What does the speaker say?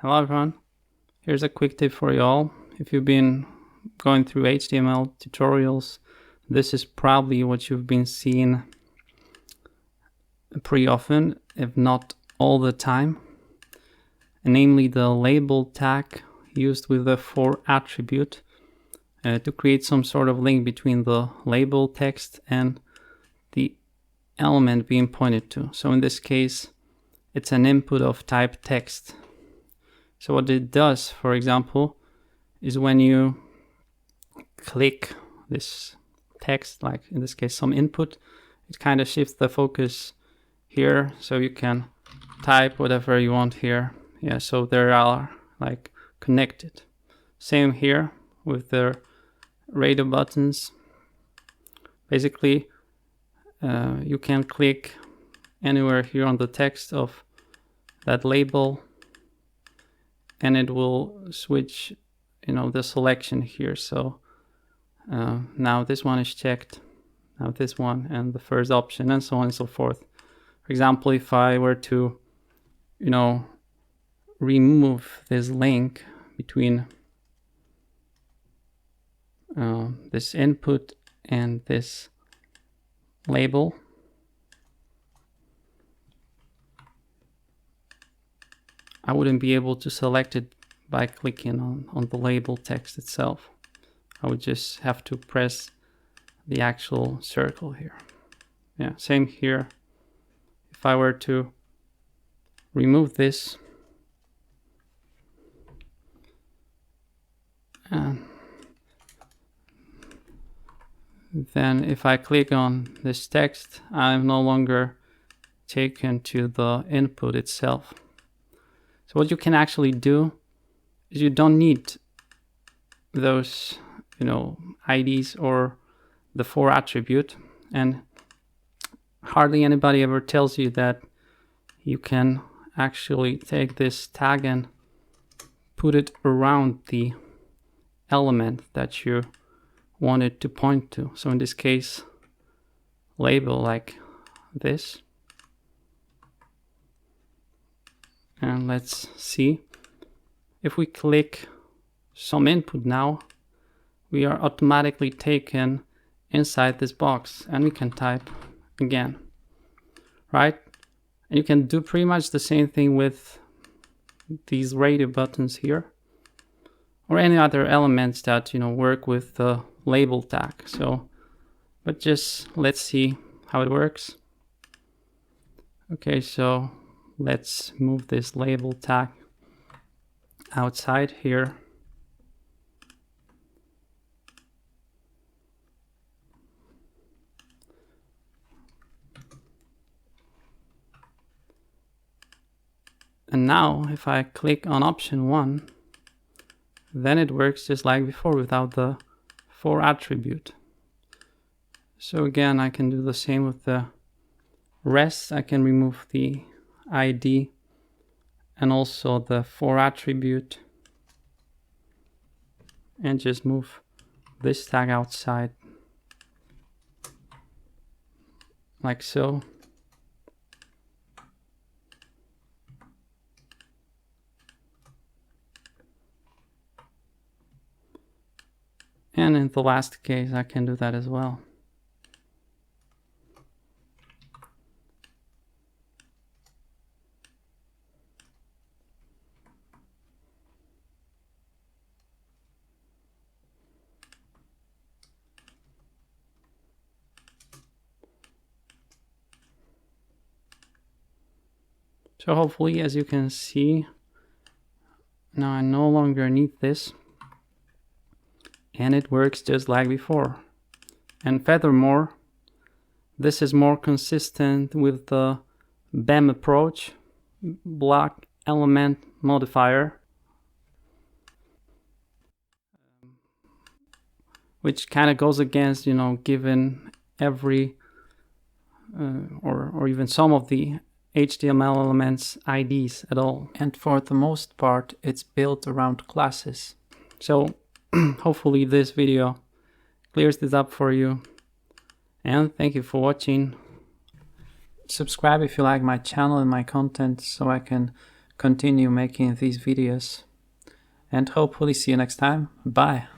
Hello everyone, here's a quick tip for you all. If you've been going through HTML tutorials, this is probably what you've been seeing pretty often, if not all the time, and namely the label tag used with the for attribute to create some sort of link between the label text and the element being pointed to. So in this case, it's an input of type text. So what it does, for example, is when you click this text, like in this case some input, it kind of shifts the focus here, so you can type whatever you want here. Yeah, so they are like connected. Same here with the radio buttons. Basically, you can click anywhere here on the text of that label, and it will switch, the selection here. So now this one is checked, now this one, and the first option, and so on and so forth. For example, if I were to, remove this link between this input and this label, I wouldn't be able to select it by clicking on the label text itself. I would just have to press the actual circle here. Yeah, same here. If I were to remove this, then if I click on this text, I'm no longer taken to the input itself. So what you can actually do is you don't need those, IDs or the for attribute, and hardly anybody ever tells you that you can actually take this tag and put it around the element that you wanted to point to. So in this case, label like this. And let's see, if we click some input now, we are automatically taken inside this box, and we can type again, right? And you can do pretty much the same thing with these radio buttons here, or any other elements that work with the label tag. So, but just let's see how it works. Okay, so let's move this label tag outside here. And now if I click on option 1, then it works just like before without the for attribute. So again, I can do the same with the rest. I can remove the ID and also the for attribute, and just move this tag outside like so. And in the last case, I can do that as well. So hopefully, as you can see, now I no longer need this, and it works just like before. And furthermore, this is more consistent with the BEM approach, block element modifier, which kind of goes against, giving every or even some of the HTML elements IDs at all. And for the most part, it's built around classes. So hopefully this video clears this up for you, and thank you for watching. Subscribe if you like my channel and my content, so I can continue making these videos, and hopefully see you next time. Bye!